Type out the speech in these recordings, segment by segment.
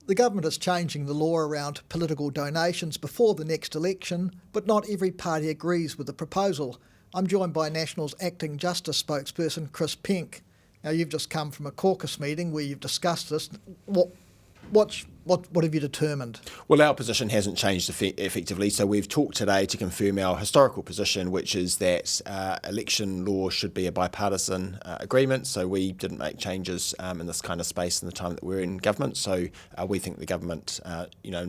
The government is changing the law around political donations before the next election, but not every party agrees with the proposal. I'm joined by National's acting Justice spokesperson, Chris Penk. Now, you've just come from a caucus meeting where you've discussed this. What have you determined? Well, our position hasn't changed effectively, so we've talked today to confirm our historical position, which is that election law should be a bipartisan agreement, so we didn't make changes in this kind of space in the time that we're in government, so we think the government,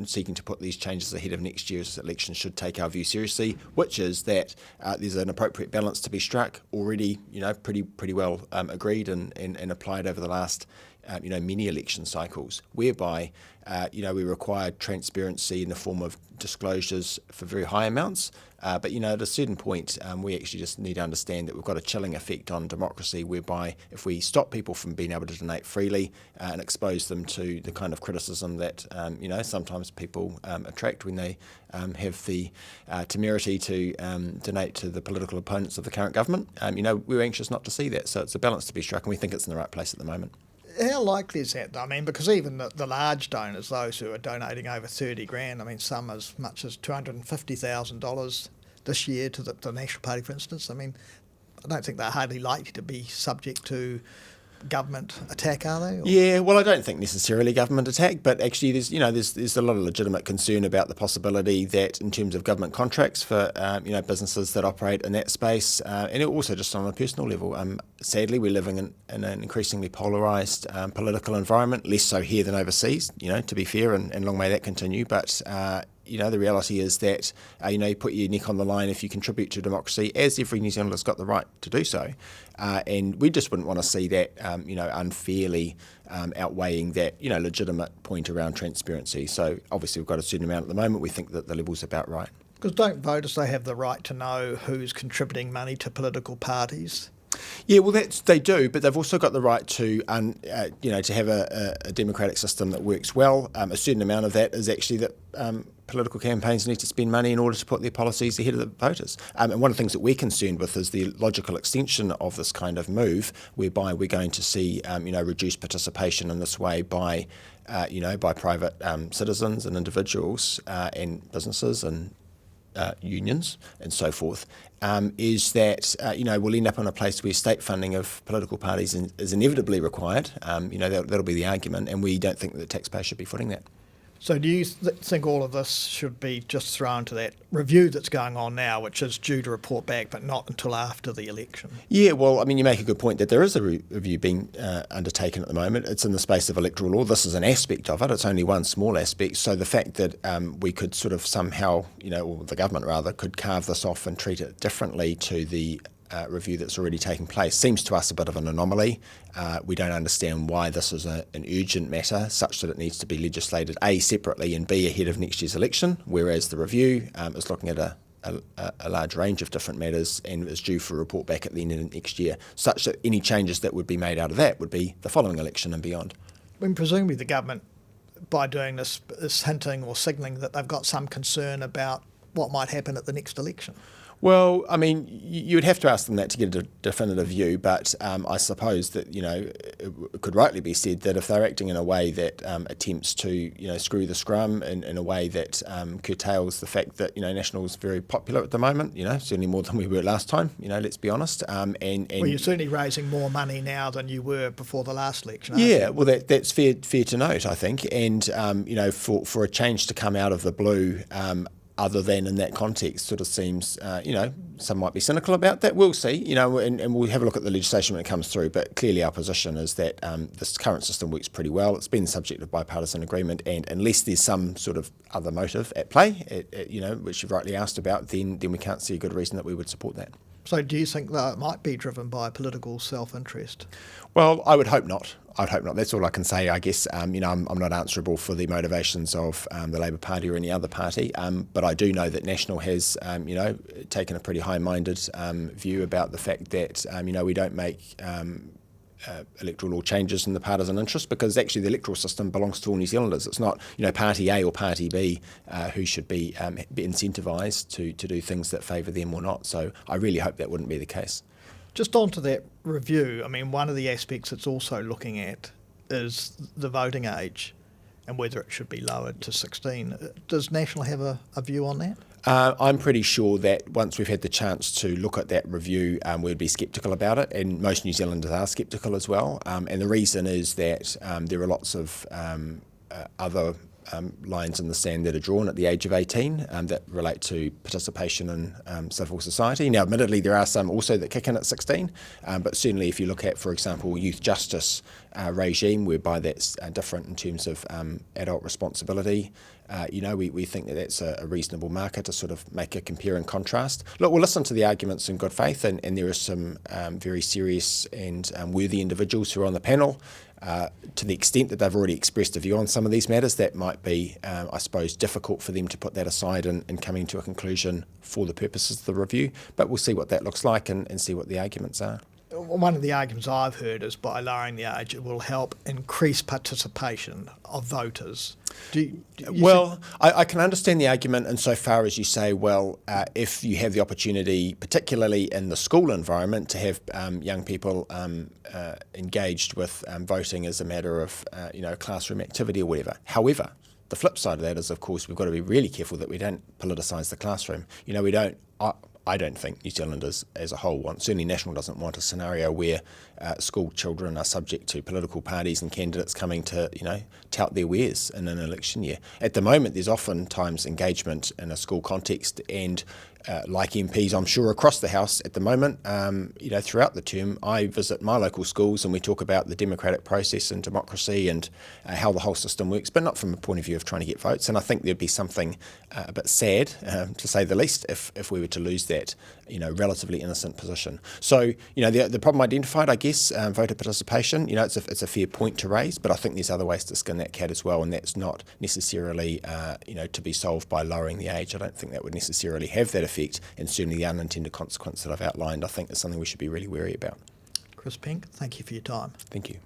seeking to put these changes ahead of next year's election should take our view seriously, which is that there's an appropriate balance to be struck already, pretty well agreed and applied over the last many election cycles, whereby, we required transparency in the form of disclosures for very high amounts. But at a certain point, we actually just need to understand that we've got a chilling effect on democracy, whereby if we stop people from being able to donate freely and expose them to the kind of criticism that, sometimes people attract when they have the temerity to donate to the political opponents of the current government, we're anxious not to see that. So it's a balance to be struck, and we think it's in the right place at the moment. How likely is that? I mean, because even the large donors, those who are donating over 30 grand, I mean, some as much as $250,000 this year to the National Party, for instance, I mean, I don't think they're hardly likely to be subject to government attack, are they? Or? Yeah, well, I don't think necessarily government attack, but actually there's a lot of legitimate concern about the possibility that in terms of government contracts for businesses that operate in that space, and also just on a personal level. Sadly, we're living in an increasingly polarised political environment, less so here than overseas, to be fair, and long may that continue, but the reality is that, you put your neck on the line if you contribute to democracy, as every New Zealander's got the right to do so. And we just wouldn't want to see that, unfairly outweighing that, legitimate point around transparency. So obviously we've got a certain amount at the moment. We think that the level's about right. Because don't voters, they have the right to know who's contributing money to political parties? Yeah, well, they do, but they've also got the right to, to have a democratic system that works well. A certain amount of that is actually that political campaigns need to spend money in order to put their policies ahead of the voters. And one of the things that we're concerned with is the logical extension of this kind of move, whereby we're going to see, reduced participation in this way by private citizens and individuals and businesses and unions and so forth, is that, we'll end up in a place where state funding of political parties is inevitably required. That'll be the argument, and we don't think that the taxpayer should be footing that. So do you think all of this should be just thrown to that review that's going on now, which is due to report back, but not until after the election? Yeah, well, I mean, you make a good point that there is a review being undertaken at the moment. It's in the space of electoral law. This is an aspect of it. It's only one small aspect. So the fact that we could sort of somehow, or the government rather, could carve this off and treat it differently to the review that's already taken place seems to us a bit of an anomaly. We don't understand why this is an urgent matter such that it needs to be legislated A, separately, and B, ahead of next year's election, whereas the review is looking at a large range of different matters and is due for a report back at the end of next year, such that any changes that would be made out of that would be the following election and beyond. When presumably the government, by doing this, is hinting or signalling that they've got some concern about what might happen at the next election. Well, I mean, you would have to ask them that to get a definitive view, but I suppose that, it could rightly be said that if they're acting in a way that attempts to, screw the scrum in a way that curtails the fact that, National's very popular at the moment, certainly more than we were last time, let's be honest. And well, you're certainly raising more money now than you were before the last election. Yeah, well, that's fair to note, I think. And, for a change to come out of the blue, other than in that context, sort of seems, some might be cynical about that. We'll see, and we'll have a look at the legislation when it comes through. But clearly our position is that this current system works pretty well. It's been the subject of bipartisan agreement, and unless there's some sort of other motive at play, which you've rightly asked about, then we can't see a good reason that we would support that. So do you think that it might be driven by political self-interest? Well, I would hope not. I'd hope not. That's all I can say, I guess. I'm not answerable for the motivations of the Labour Party or any other party, but I do know that National has, taken a pretty high-minded view about the fact that, we don't make electoral law changes in the partisan interest, because actually the electoral system belongs to all New Zealanders. It's not, Party A or Party B who should be incentivised to do things that favour them or not. So I really hope that wouldn't be the case. Just onto that review, I mean, one of the aspects it's also looking at is the voting age. and whether it should be lowered to 16. Does National have a view on that? I'm pretty sure that once we've had the chance to look at that review, we'd be sceptical about it, and most New Zealanders are sceptical as well. And the reason is that there are lots of other lines in the sand that are drawn at the age of 18 that relate to participation in civil society. Now, admittedly, there are some also that kick in at 16, but certainly if you look at, for example, youth justice regime, whereby that's different in terms of adult responsibility, we think that that's a reasonable marker to sort of make a compare and contrast. Look, we'll listen to the arguments in good faith, and there are some very serious and worthy individuals who are on the panel. To the extent that they've already expressed a view on some of these matters, that might be, I suppose, difficult for them to put that aside and coming to a conclusion for the purposes of the review. But we'll see what that looks like and see what the arguments are. One of the arguments I've heard is by lowering the age, it will help increase participation of voters. I can understand the argument insofar as you say, if you have the opportunity, particularly in the school environment, to have young people engaged with voting as a matter of classroom activity or whatever. However, the flip side of that is, of course, we've got to be really careful that we don't politicise the classroom. I don't think New Zealanders as a whole certainly National doesn't want a scenario where school children are subject to political parties and candidates coming to, tout their wares in an election year. At the moment, there's oftentimes engagement in a school context, and like MPs, I'm sure, across the House at the moment, throughout the term, I visit my local schools and we talk about the democratic process and democracy and how the whole system works, but not from a point of view of trying to get votes. And I think there'd be something a bit sad, to say the least, if we were to lose that, relatively innocent position. So, the problem identified, I guess, voter participation, it's a fair point to raise, but I think there's other ways to skin that cat as well, and that's not necessarily, to be solved by lowering the age. I don't think that would necessarily have that effect, and certainly the unintended consequence that I've outlined, I think, is something we should be really wary about. Chris Penk, thank you for your time. Thank you.